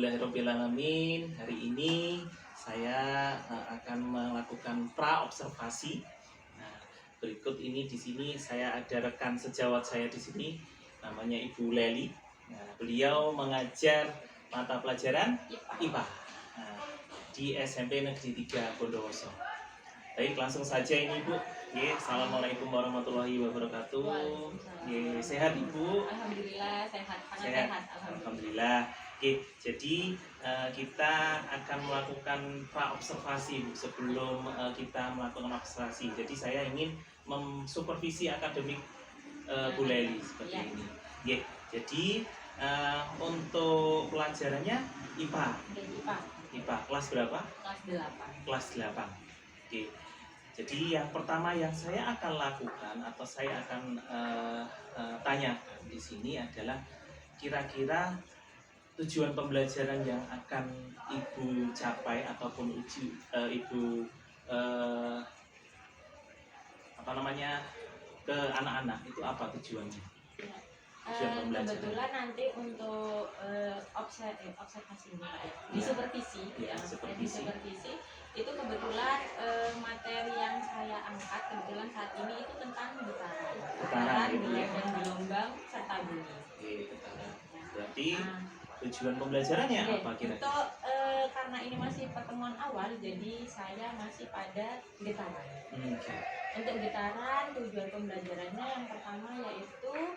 Alhamdulillahirrabbilalamin. Hari ini saya akan melakukan pra-observasi. Nah, berikut ini di sini saya ada rekan sejawat saya di sini, namanya Ibu Leli. Nah, beliau mengajar mata pelajaran IPA di SMP Negeri 3 Bondowoso. Baik, langsung saja ini Bu. Assalamualaikum warahmatullahi wabarakatuh. Sehat Ibu? Alhamdulillah sehat, sehat. Alhamdulillah. Jadi kita akan melakukan pra-observasi Bu, sebelum kita melakukan observasi. Jadi saya ingin mensupervisi akademik Bu Leli seperti ini. Jadi untuk pelajarannya IPA. IPA kelas berapa? Kelas 8. Jadi yang pertama yang saya akan lakukan atau saya akan tanyakan di sini adalah kira-kira tujuan pembelajaran yang akan Ibu capai ataupun Ibu ke anak-anak itu apa tujuannya? Kebetulan nanti untuk observasi ini di supervisi, di supervisi itu kebetulan materi yang saya angkat kebetulan saat ini itu tentang getaran, gelombang serta bunyi. Berarti tujuan pembelajarannya apa kira-kira? Untuk karena ini masih pertemuan awal, jadi saya masih pada getaran. Untuk getaran, tujuan pembelajarannya yang pertama yaitu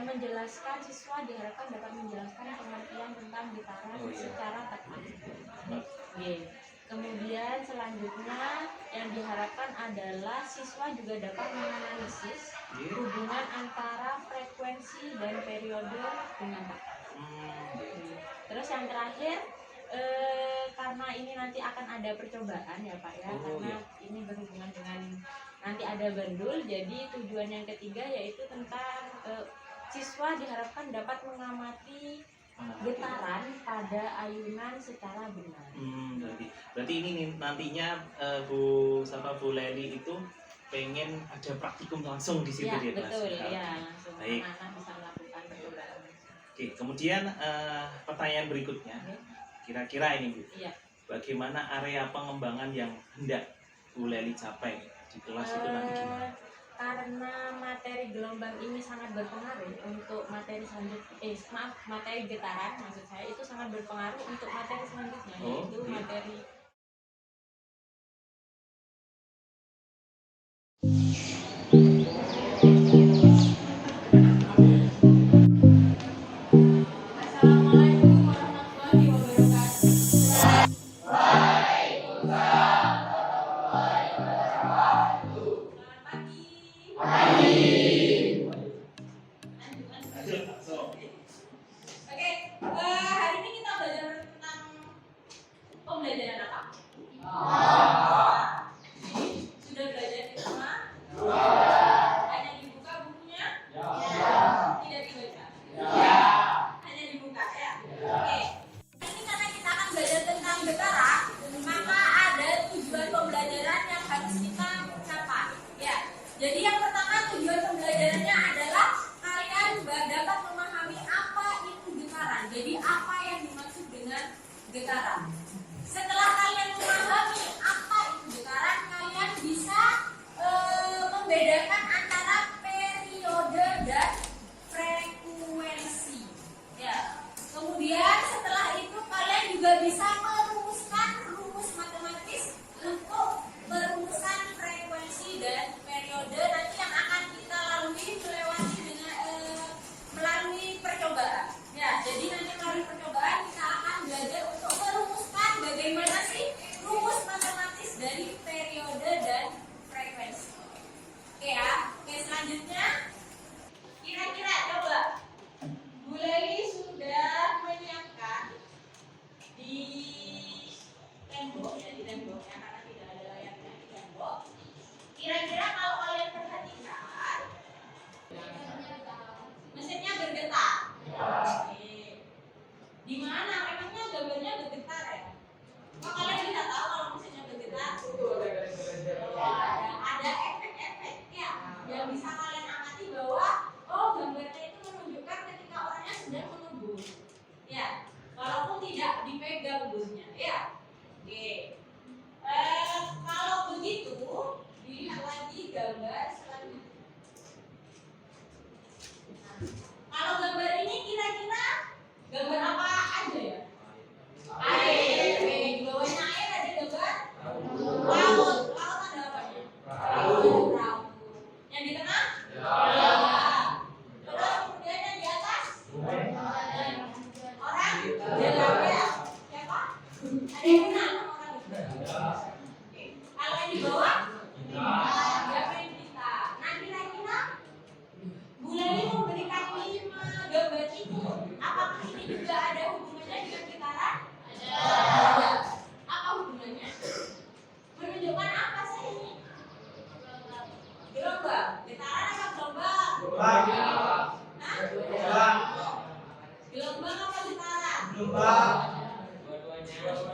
menjelaskan, siswa diharapkan dapat menjelaskan pengertian tentang getaran secara tepat. Kemudian selanjutnya yang diharapkan adalah siswa juga dapat menganalisis hubungan antara frekuensi dan periode dengan tepat. Terus yang terakhir, karena ini nanti akan ada percobaan ya Pak ya, karena ini berhubungan dengan nanti ada bandul, jadi tujuan yang ketiga yaitu tentang siswa diharapkan dapat mengamati getaran pada ayunan secara benar. Berarti ini nantinya Bu Leli itu pengen ada praktikum langsung di situ ya, ya, betul ya, langsung baik. Anak bisa melakukan percobaan. Kemudian pertanyaan berikutnya, kira-kira ini Bu, bagaimana area pengembangan yang hendak Bu Leli capai di kelas itu nanti gimana? Karena materi gelombang ini sangat berpengaruh untuk materi selanjutnya, materi getaran maksud saya itu sangat berpengaruh untuk materi selanjutnya, yaitu materi Assalamualaikum warahmatullahi wabarakatuh. Hari ini kita belajar tentang pembelajaran apa? Sudah belajar di rumah? Hanya dibuka bukunya? Tidak dibaca? Hanya dibuka ya? Oke. Ini karena kita akan belajar tentang getaran, maka ada tujuan pembelajaran yang harus kita capai. Ya. Jadi yang pertama tujuan pembelajarannya adalah kalian dapat memahami apa itu getaran. Jadi apa yang dimaksud dengan getaran. Setelah kalian memahami apa itu getaran, kalian bisa membedakan antara periode dan frekuensi. Ya. Kemudian setelah itu kalian juga bisa merumuskan rumus matematis untuk merumuskan frekuensi dan periode nanti yang akan kita lalui melalui percobaan. Ya, jadi nanti melalui percobaan kita akan belajar untuk merumuskan bagaimana sih rumus matematis dari periode dan frekuensi. Oke ya. Oke, selanjutnya kira-kira coba Bu Leli sudah menyiapkan di tembok ya, karena tidak ada layarnya di tembok. Kira-kira kalau kalian perhatikan mesinnya bergetar. Di mana? Memangnya gambarnya bergetar ya? Kok kalian bisa tahu kalau mesinnya bergetar? Ada efek-efek ya yang bisa kalian amati bahwa gambarnya itu menunjukkan ketika orangnya sedang menunggu. Ya, walaupun tidak dipegang burnya, ya. Oke. Kalau begitu, dilihat lagi gambar selanjutnya. Kalau gambar ini kira-kira gambar apa aja ya? Air. Oke, di bawahnya air ada gambar laut. Laut ada apanya? Perahu. Yang di tengah? Ya. Terus kemudian yang di atas? Orang? Jalan ya. Siapa? Ada yang kenal sama orang itu? Oke. Kalau yang di bawah? Siapa yang kita? Nah, kira-kira Bu Leli memberikan 5 gambar itu. Apakah ini juga ada hubungannya dengan getaran? Ada. Apa hubungannya? Menunjukkan apa sih ini? Gelombang. Getaran apa gelombang? Hah? Gelombang apa getaran?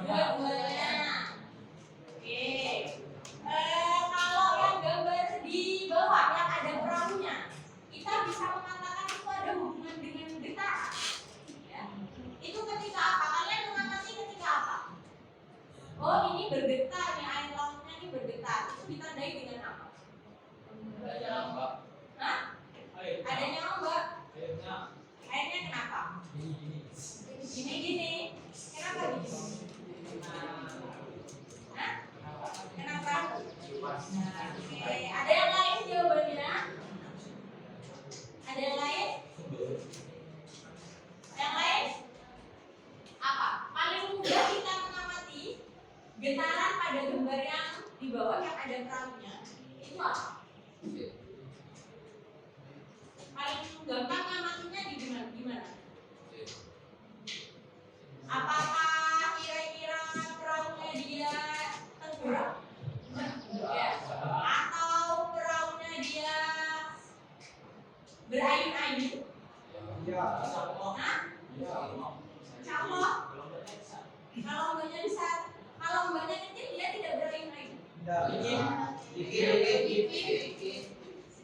Dua-duanya. Oke. Kalau yang gambar di bawah yang ada perahunya, kita bisa mengatakan itu ada hubungan dengan getaran. Ya. Itu ketika apa? Kalian mengamati ketika apa? Oh, ini bergetar nih, air lautnya ini bergetar. Itu ditandai dengan apa? Hah? Adanya ombak. Airnya kenapa? Gini. Kenapa gini? Hah? Kenapa? Oke, ada yang lain jawabannya? Ada yang lain? Yang lain? Apa? Paling mudah kita mengamati getaran pada gambar yang di bawah yang ada perahunya. Itu apa? Paling gampang ngamatinya di gimana? Apakah kira-kira perahunya dia tenggelam? Ya. Atau perahunya dia berayun-ayun? Hah? Insyaallah. Kalau ombaknya besar, kalau ombaknya kecil dia tidak berayun-ayun.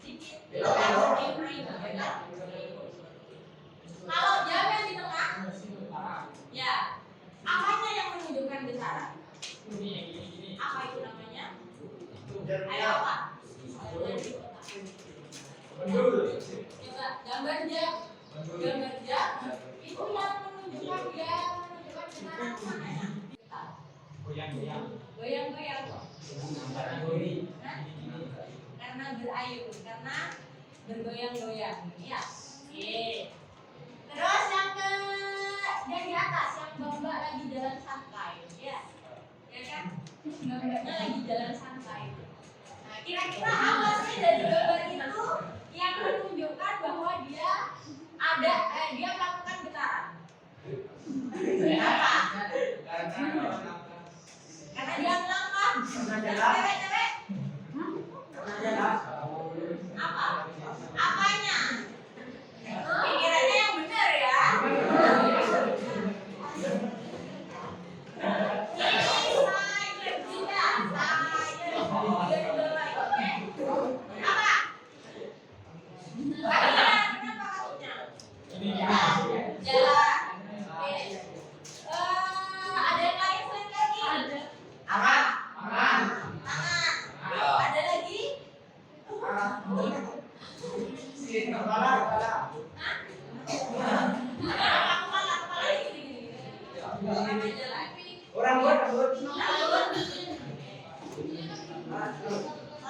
Sedikit. Berayun-ayun. Kalau jam yang di tengah, ya, apanya yang menunjukkan getaran? Apa itu namanya? Ayo apa? Coba gambar jam. Gambar jam itu yang menunjukkan getaran mana ya? Goyang-goyang. Karena berayun, karena bergoyang-goyang. Ya. Oke. Terus yang di atas, yang mbak lagi jalan santai, ya kan? Mbaknya lagi jalan santai. Nah, kira-kira apa sih dari gambar itu yang menunjukkan bahwa dia melakukan getaran? Apa? Karena dia melangkah. Cewek-cewek? Apa? Apanya? Pikirannya yang benar ya.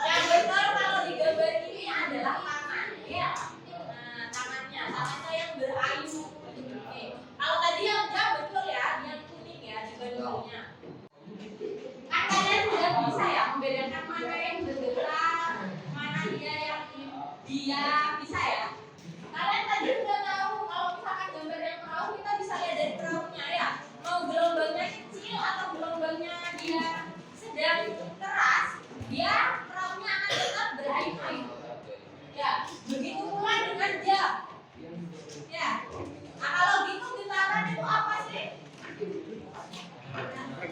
Yang betul kalau di gambar ini adalah tangan, ya. Nah, tangannya yang berayun. Oke. Kalau tadi yang jam betul ya, yang kuning ya di bandulnya. Kan kalian sudah bisa ya membedakan mana yang bergetar, mana dia bisa ya. Kalian tadi sudah tahu kalau misalkan gambar yang perahu kita bisa lihat dari perahunya ya. Mau gelombangnya kecil atau gelombangnya dia sedang keras, dia perahunya akan tetap berayun-ayun. Ya, begitu pula dengan jam. Ya. Nah, kalau gitu getaran itu apa sih?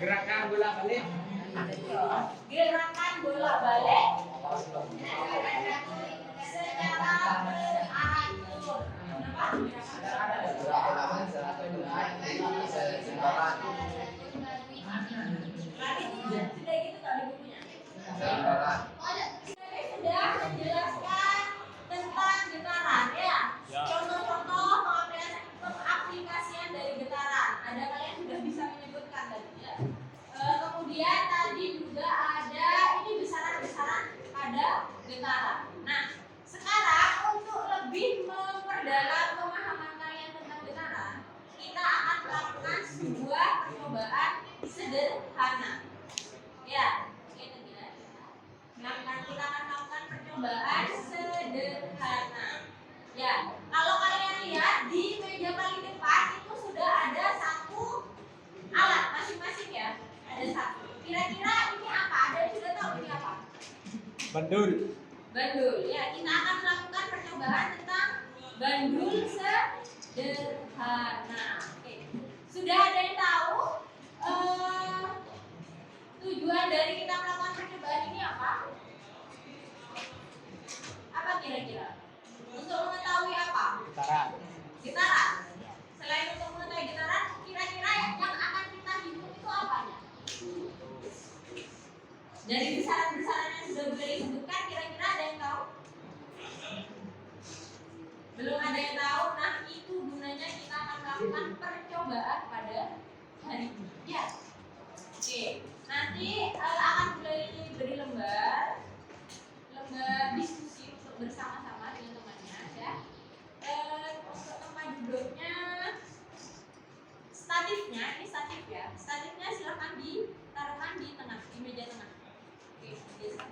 Gerakan bolak-balik. Gerakan bolak-balik secara teratur. Kenapa? sederhana. Ya, kita akan melakukan percobaan sederhana. Ya, kalau kalian lihat di meja paling depan itu sudah ada satu alat masing-masing ya. Ada satu. Kira-kira ini apa? Ada yang sudah tahu ini apa? Bandul. Bandul. Ya, kita akan melakukan percobaan tentang bandul sederhana. Oke. Sudah ada yang tahu tujuan dari kita melakukan percobaan ini apa? Apa kira-kira? Untuk mengetahui apa? Gitaran. Gitaran. Selain untuk mengetahui gitaran, kira-kira yang akan kita hitung itu apanya? Dari besaran-besaran yang sudah boleh disebutkan, kira-kira ada yang tahu? Belum ada yang tahu. Nah, itu gunanya kita akan melakukan percobaan pada hari ini. Ya. Oke. Nanti akan beri lembar diskusi untuk bersama-sama dengan temannya ya. Untuk tempat duduknya, statifnya ini statif ya. Statifnya silahkan ditaruhkan di tengah, di meja tengah. Oke, biasa.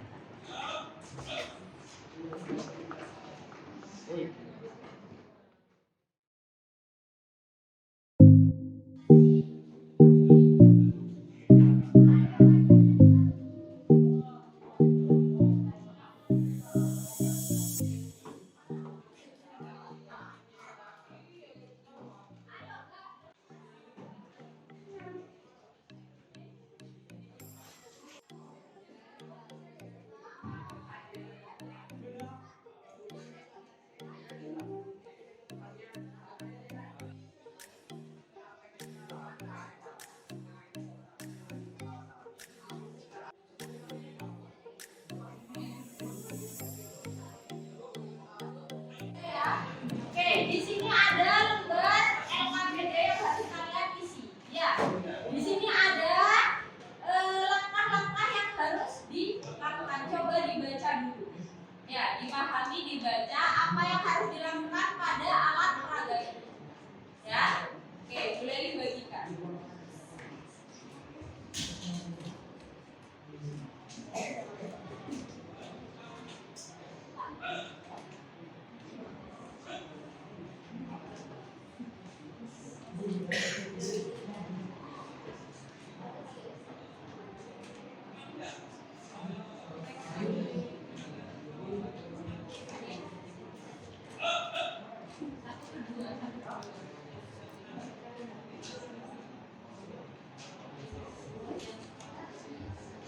Oke, di sini ada lembar LKPD yang harus kalian isi. Ya, di sini ada langkah-langkah yang harus dilakukan. Coba dibaca dulu. Ya, dipahami, dibaca apa yang harus dilakukan pada alat peraga ini. Ya, oke, boleh dibagikan.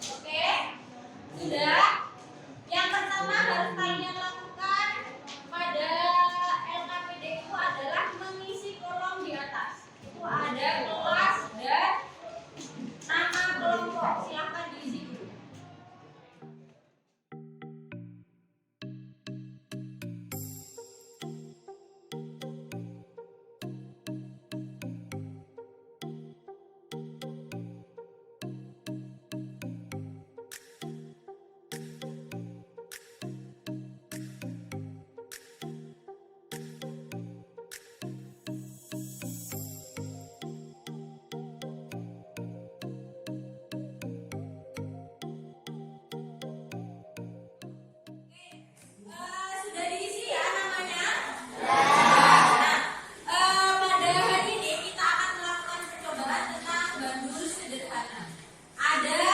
Oke, sudah. Yang pertama harus kalian lakukan pada LKPD itu adalah mengisi kolom di atas. Itu ada kelas dan nama kelompok. Silahkan diisi dulu. Sudah diisi ya namanya? Pada hari ini kita akan melakukan percobaan tentang bandul sederhana. Ada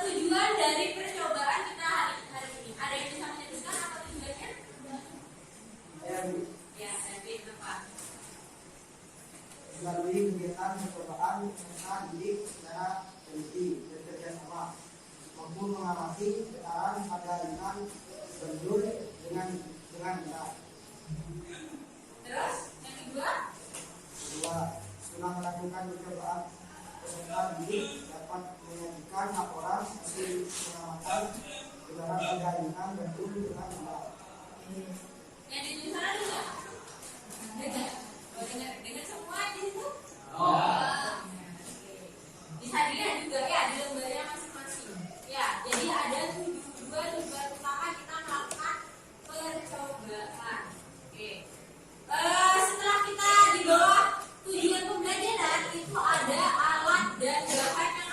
tujuan dari percobaan kita hari ini. Ada yang bisa menyebutkan apa tujuannya? Ya, Erwin apa? Melalui kegiatan percobaan usaha didik secara teliti dan kerjasama maupun mengamati getaran pada ringan bandul dengan berat. Terus yang kedua? Kedua, setelah melakukan percobaan peserta didik dapat menyajikan laporan hasil pengamatan getaran pada ringan bandul dengan berat. Yang di sana juga? Dengar. Oh, dengar semua di situ? Bisa dilihat juga ya di lembarnya masing-masing. Ya, jadi ada tujuan utama kita melakukan percobaan. Oke. Setelah kita di bawah tujuan pembelajaran itu ada alat dan bahan yang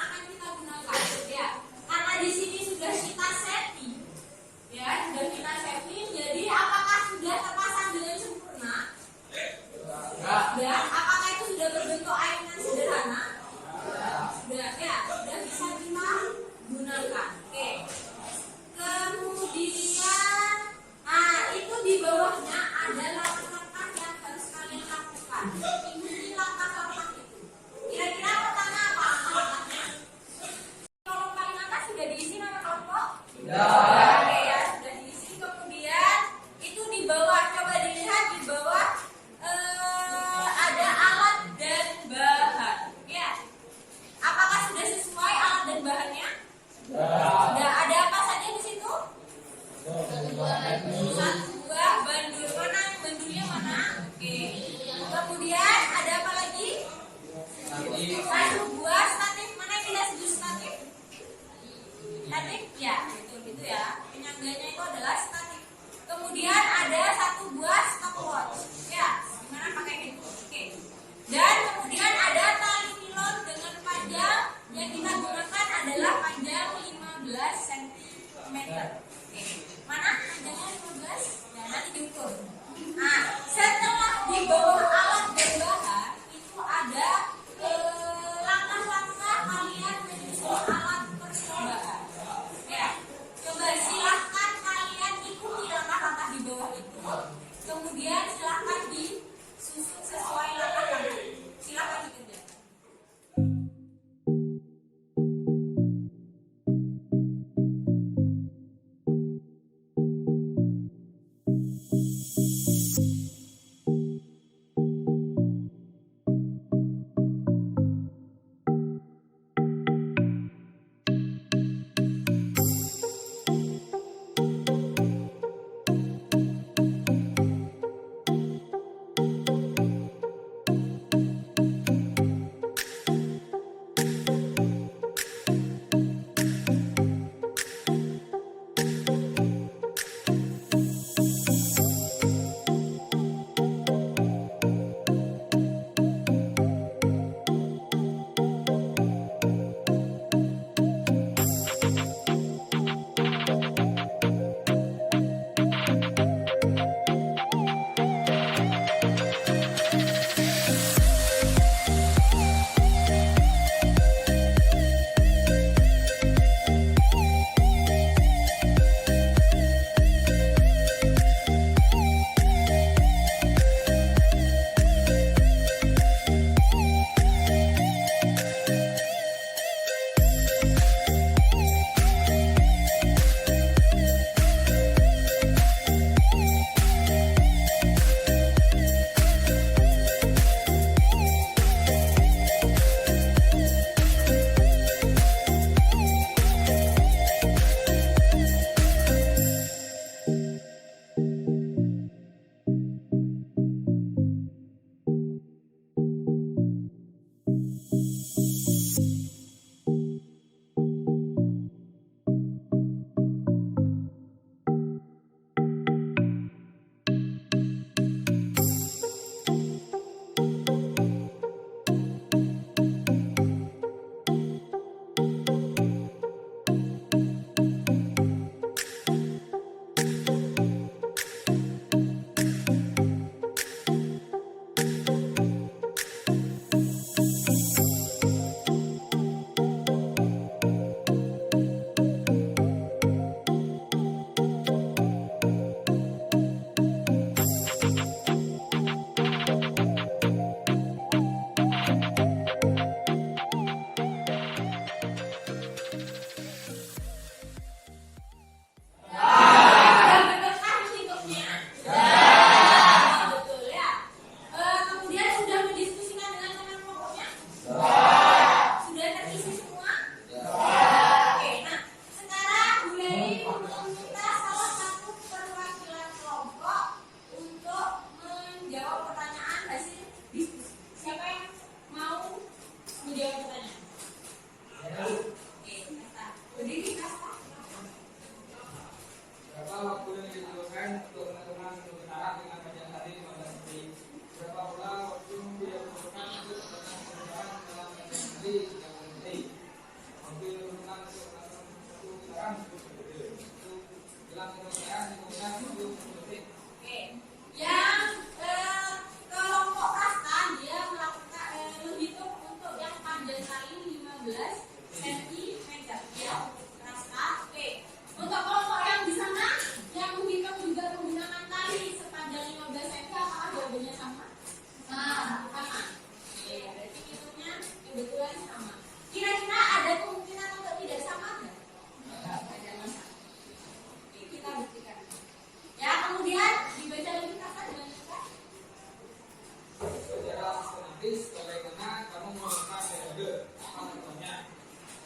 bagaimana kamu merumuskan metode. Apa contohnya?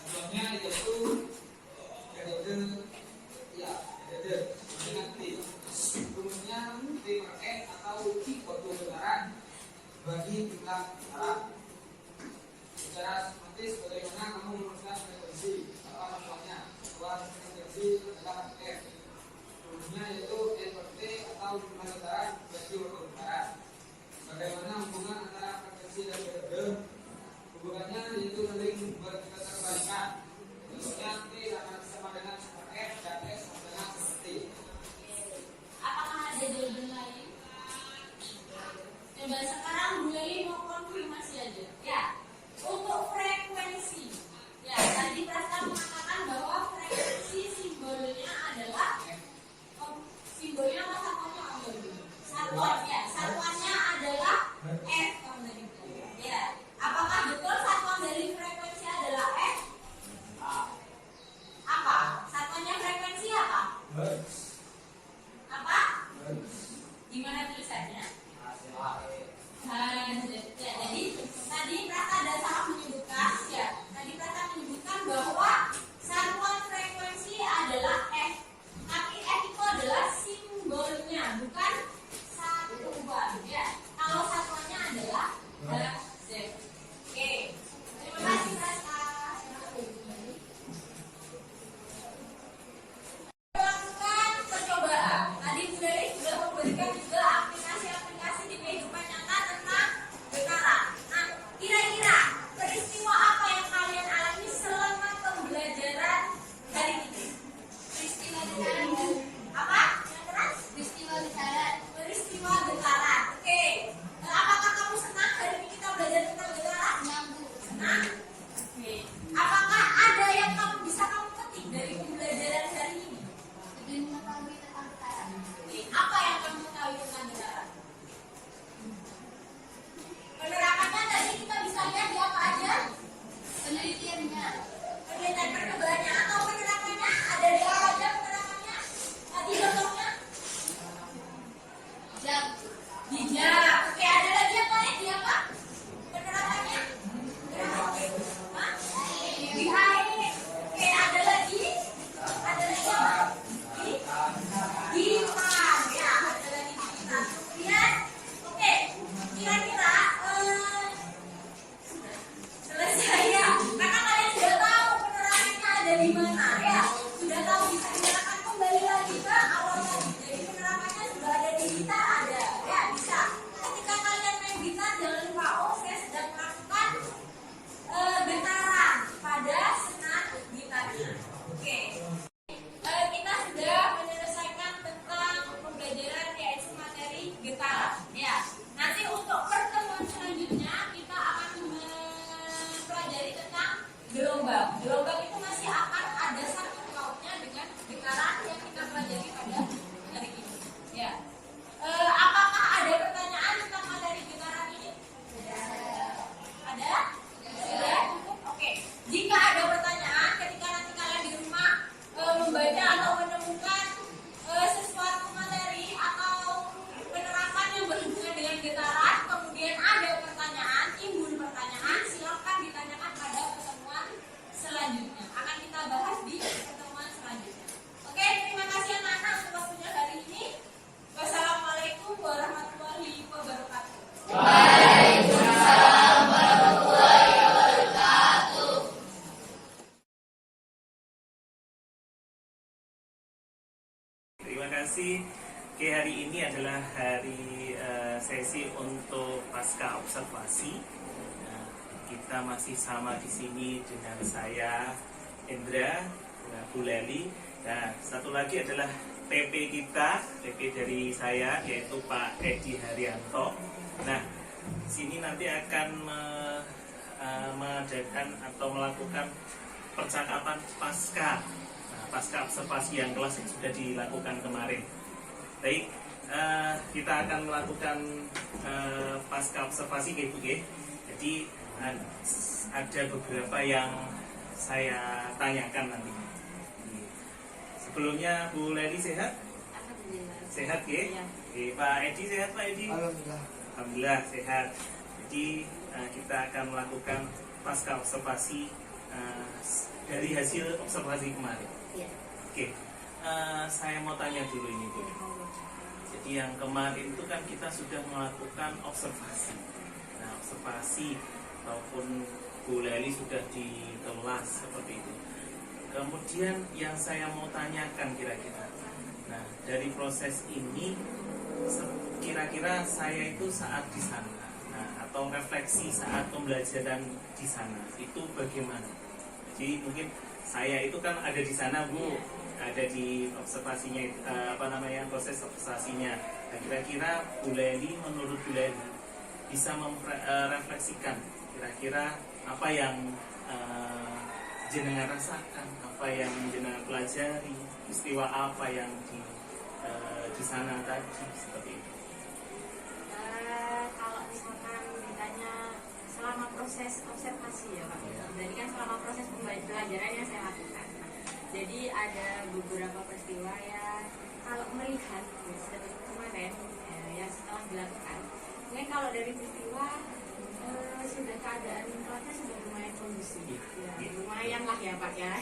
Contohnya yaitu metode dengan T. Rumusnya T per N atau T waktu getaran bagi tingkat getaran. Secara sistematis bagaimana kamu merumuskan frekuensi. Apa contohnya? Bahwa frekuensi adalah F. Rumusnya yaitu N per T atau jumlah getaran bagi waktu getaran. Bagaimana hubungan antara frekuensi dan metode? Hubungannya yaitu saling berketerkaitan. Contohnya T akan sama dengan F dan S sama dengan T. Apakah ada jawaban lain? Coba sekarang Bu Leli mau konfirmasi aja. Ya, untuk frekuensi. Ya, tadi Prasta mengatakan bahwa frekuensi simbolnya adalah simbolnya apa satuannya apa dulu? Satuan ya, satuannya adalah F kamu tadi. Ya, apakah betul satuan dari frekuensi adalah F? Apa? Satuannya frekuensi apa? Apa? Gimana tulisannya? Ya, jadi tadi Prasta ada salah menyebutkan ya. Tadi Prasta menyebutkan bahwa satuan frekuensi adalah F. Tapi F itu adalah simbolnya, bukan satuan ya. Kalau satuannya adalah Hz. Oke. Terima kasih Prasta. Lakukan percobaan. Tadi Bu Leli sudah memberikan juga aplikasi-aplikasi di kehidupan nyata tentang getaran. Nah, kira-kira peristiwa apa yang kalian alami selama pembelajaran hari ini? Peristiwa getaran. Apa? Peristiwa getaran. Peristiwa getaran. Oke. Apakah kamu senang hari ini kita belajar tentang getaran? Senang. Oke. Apakah ada yang bisa kamu petik dari pembelajaran hari ini? Mengetahui tentang getaran. Apa yang kamu ketahui tentang getaran? Penerapannya tadi kita bisa lihat di apa aja? Penelitiannya. Penelitian percobaannya atau penerapannya ada di apa aja penerapannya? Tadi contohnya? Jam. Di jam. Oke, ada lagi yang lain di apa? Penerapannya? Hah? Di air. Oke, ada lagi? Ada lagi apa? Gitar, ya, ada lagi di gitar. Kemudian, oke, kira-kira selesai ya. Karena kalian sudah tahu penerapannya ada di mana ya. Sudah tahu bisa digunakan kembali lagi ke awal tadi. Jadi penerapannya sudah ada di gitar ada, ya bisa. Ketika kalian main gitar jangan lupa saya sedang melakukan getaran pada senar gitarnya. Oke. Kita sudah menyelesaikan tentang pembelajaran yaitu materi getaran. Ya, nanti untuk pertemuan selanjutnya kita akan mempelajari tentang gelombang. Gelombang itu masih akan ada sangkut pautnya dengan getaran yang kita pelajari pada hari ini. Ya, apakah ada pertanyaan tentang materi getaran ini? Ada? Sudah? Oke. Jika ada pertanyaan ketika nanti kalian di rumah membaca atau menemukan sesuatu materi atau penerapan yang berhubungan dengan getaran, kemudian ada pertanyaan, timbul pertanyaan, silakan ditanyakan pada pertemuan selanjutnya. Akan kita bahas di pertemuan selanjutnya. Oke, terima kasih anak-anak untuk waktunya hari ini. Wassalamualaikum warahmatullahi wabarakatuh. Waalaikumsalam warahmatullahi wabarakatuh. Terima kasih. Oke, hari ini adalah hari sesi untuk pasca observasi. Nah, kita masih sama di sini dengan saya Indra, dengan Bu Leli. Nah, satu lagi adalah PP kita, PP dari saya yaitu Pak Edi Haryanto. Nah, sini nanti akan mengadakan atau melakukan percakapan pasca observasi yang kelas yang sudah dilakukan kemarin. Baik, kita akan melakukan pasca observasi gitu ya. Jadi ada beberapa yang saya tanyakan nanti. Sebelumnya Bu Leli sehat? Sehat ya? Oke, Pak Edi sehat Pak Edi? Alhamdulillah. Alhamdulillah sehat. Jadi kita akan melakukan pasca observasi dari hasil observasi kemarin. Iya. Oke, saya mau tanya dulu ini Bu. Jadi yang kemarin itu kan kita sudah melakukan observasi. Nah, observasi ataupun Bu Leli sudah di kelas seperti itu. Kemudian yang saya mau tanyakan kira-kira, nah dari proses ini kira-kira saya itu saat di sana, nah, atau refleksi saat pembelajaran di sana itu bagaimana? Jadi mungkin saya itu kan ada di sana Bu, ada di observasinya, proses observasinya. Nah, kira-kira Bu Leli, menurut Bu Leli bisa merefleksikan kira-kira apa yang jenengan rasakan, apa yang jenengan pelajari, peristiwa apa yang di sana tadi seperti itu. Kalau misalkan ditanya selama proses observasi ya Pak, jadi kan selama proses pembelajaran yang saya lakukan. Jadi ada beberapa peristiwa ya, kalau melihat seperti kemarin yang setelah dilakukan, mungkin kalau dari peristiwa sudah keadaan kelasnya sudah lumayan kondusif, ya, lumayan lah ya Pak ya.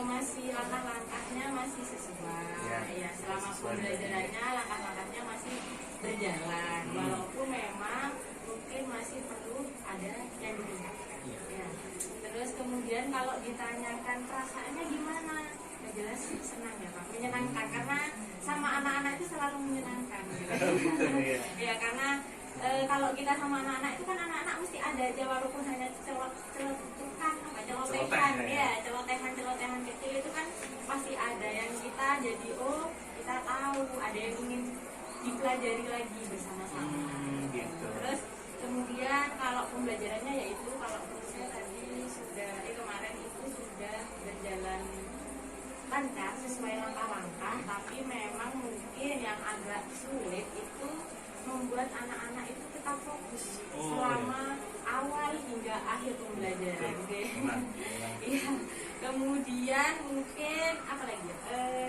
Masih langkah-langkahnya masih sesuai, ya selama pembelajarannya langkah-langkahnya masih berjalan, walaupun memang mungkin masih perlu ada yang ditingkatkan. Ya. Terus kemudian kalau ditanyakan perasaannya gimana, ya jelas senang ya Pak, menyenangkan karena sama anak-anak itu selalu menyenangkan. Ya karena kalau kita sama anak-anak itu kan anak-anak mesti ada aja walaupun hanya celotehan kecil itu kan pasti ada yang kita jadi kita tahu ada yang ingin dipelajari lagi bersama-sama. Gitu. Terus kemudian kalau pembelajarannya yaitu kalau menurut saya tadi sudah kemarin itu sudah berjalan lancar sesuai langkah-langkah, tapi memang mungkin yang agak sulit itu membuat anak-anak itu tetap fokus selama awal hingga akhir pembelajaran. Iya. Kemudian mungkin apa lagi?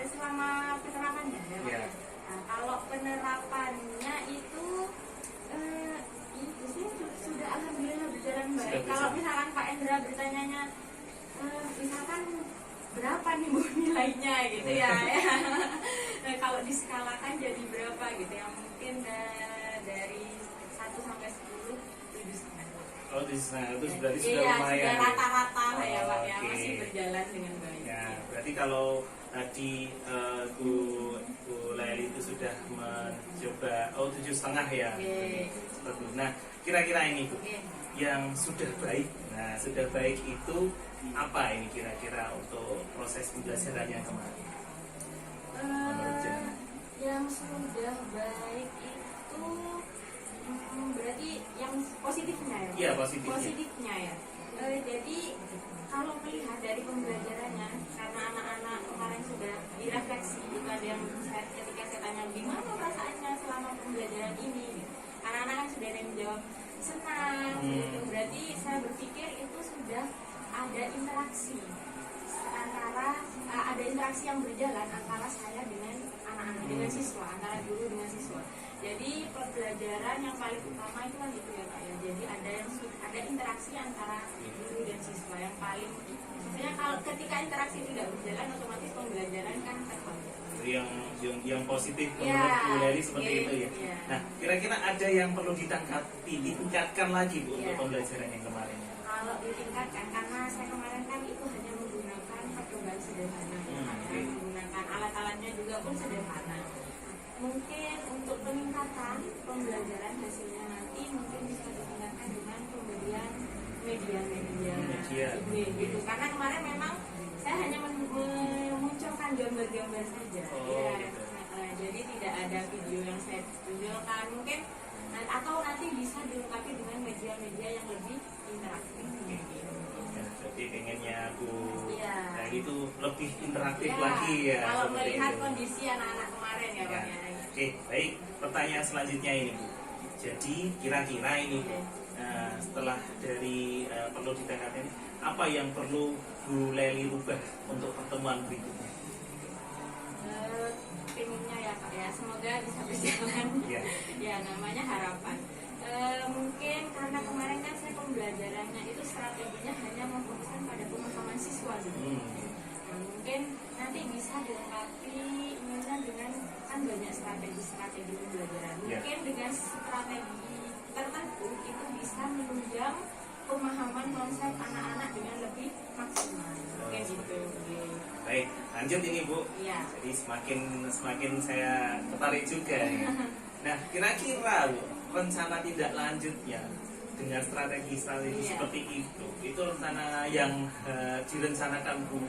Selama penerapannya ya. Yeah. Nah, kalau penerapannya itu sih sudah alhamdulillah berjalan baik. Kalau misalkan Pak Endra bertanyanya misalkan berapa nih Bu nilainya gitu ya. Nah, kalau diskalakan jadi berapa gitu ya, mungkin dari 1 sampai 10 7,5. Oh, di sana itu berarti sudah iya, lumayan. Sudah rata-rata lah ya Pak ya, Oke. masih berjalan dengan baik. Ya, berarti kalau tadi Bu Leli itu sudah mencoba 7,5 ya. Seperti itu. Nah, kira-kira ini Bu, yang sudah baik. Nah, sudah baik itu apa ini kira-kira untuk proses pembelajarannya kemarin? Yang sudah baik itu berarti yang positifnya ya? Iya, positifnya. Positifnya ya. Jadi kalau melihat dari pembelajarannya, karena anak-anak kemarin sudah direfleksi, itu ada yang ketika saya tanya gimana perasaannya selama pembelajaran ini, anak-anak kan sudah ada yang menjawab senang, gitu. Berarti saya berpikir itu sudah ada interaksi yang berjalan antara saya dengan anak-anak, dengan siswa, antara guru dengan siswa. Jadi pembelajaran yang paling utama itu kan itu ya Pak ya. Jadi ada interaksi antara guru dan siswa yang paling. Sebenarnya kalau ketika interaksi tidak berjalan, otomatis pembelajaran kan terhambat. Yang positif menurut Bu Leli seperti itu ya. Ya. Nah, kira-kira ada yang perlu ditingkatkan lagi Bu untuk pembelajaran yang kemarin? Kalau ditingkatkan, karena saya kemarin kan itu hanya menggunakan percobaan sederhana, menggunakan alat-alatnya juga pun sederhana. Mungkin untuk peningkatan pembelajaran hasilnya nanti mungkin bisa ditingkatkan dengan pemberian media gitu. Karena kemarin memang saya hanya memunculkan gambar-gambar saja. Gitu. Jadi tidak ada video yang saya tunjukkan mungkin, atau nanti bisa dilengkapi dengan media-media yang lebih interaktif. Jadi pengennya Bu Iya. itu lebih interaktif lagi ya. Kalau seperti melihat itu. kondisi anak-anak kemarin ya Pak ya. Oke, baik. Pertanyaan selanjutnya ini Bu. Jadi kira-kira ini Bu, setelah dari perlu ditingkatkan ini, apa yang perlu Bu Leli rubah untuk pertemuan berikutnya? Pinginnya ya Pak ya, semoga bisa berjalan. Ya. Ya namanya harapan. Mungkin karena kemarin kan saya pembelajarannya itu strateginya hanya memfokuskan pada pemahaman siswa gitu. Nah, mungkin nanti bisa dilengkapi misalnya dengan kan banyak strategi pembelajaran. Mungkin dengan strategi tertentu itu bisa menunjang pemahaman konsep anak-anak dengan lebih maksimal. Kayak gitu. Baik, lanjut ini Bu. Iya. Jadi semakin saya tertarik juga ya. Nah, kira-kira Bu, rencana tindak lanjutnya dengan strategi Iya. seperti itu rencana yang direncanakan Bu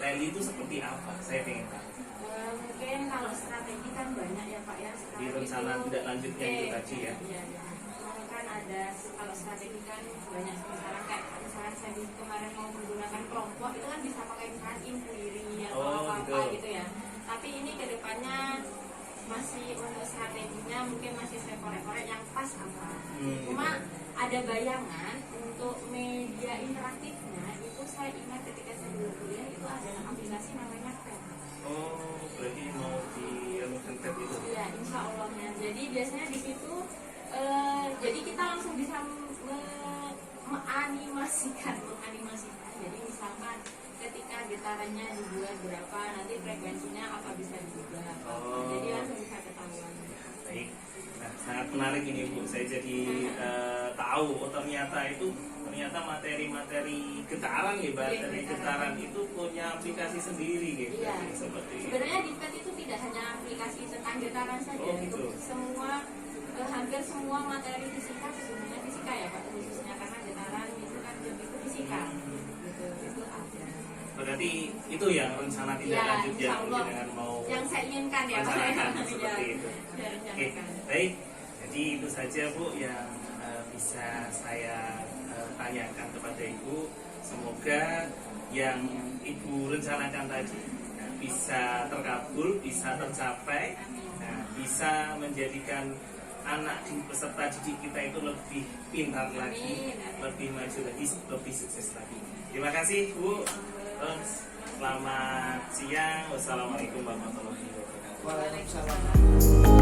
Leli itu seperti apa? Saya pengen tahu. Mungkin kalau strategi kan banyak ya Pak ya. Di rencana tindak lanjutnya itu tadi ya. Iya. Kan ada kalau strategi kan banyak misalnya saya kemarin mau menggunakan kelompok itu kan bisa pakai misalnya inquiry atau apa gitu ya. Tapi ini kedepannya masih untuk strateginya mungkin masih saya korek-korek yang pas apa. Cuma ada bayangan untuk media interaktifnya itu saya ingat ketika saya dulu kuliah itu ada aplikasi namanya Pen. Oh, berarti mau dianukan tab itu? Iya, insya Allahnya. Jadi biasanya di situ jadi kita langsung bisa menganimasikan. Jadi misalkan ketika getarannya dibuat berapa, nanti frekuensinya apa bisa diubah. Jadi langsung bisa ketahuan. Baik. Nah, sangat menarik ini Bu. Saya jadi tahu ternyata materi-materi getaran ya, materi getaran itu punya aplikasi sendiri gitu. Iya. Seperti itu. Sebenarnya di PET itu tidak hanya aplikasi tentang getaran saja, gitu. Hampir semua materi fisika sebenarnya fisika ya Pak, khususnya karena getaran itu kan lebih ke fisika. Gitu, itu ada. Berarti itu yang rencana tindak Ya, lanjut insya yang Allah. dengan mau Yang saya inginkan ya Pak. rencanakan Ya, seperti itu. ya, Oke, rencanakan. baik. Jadi itu saja Bu yang bisa saya tanyakan kepada Ibu. Semoga yang Ibu rencanakan tadi bisa terkabul, bisa tercapai, bisa menjadikan anak peserta didik kita itu lebih pintar lagi, lebih maju lagi, lebih sukses lagi. Terima kasih Bu. Selamat siang. Wassalamualaikum warahmatullahi wabarakatuh. Waalaikumsalam.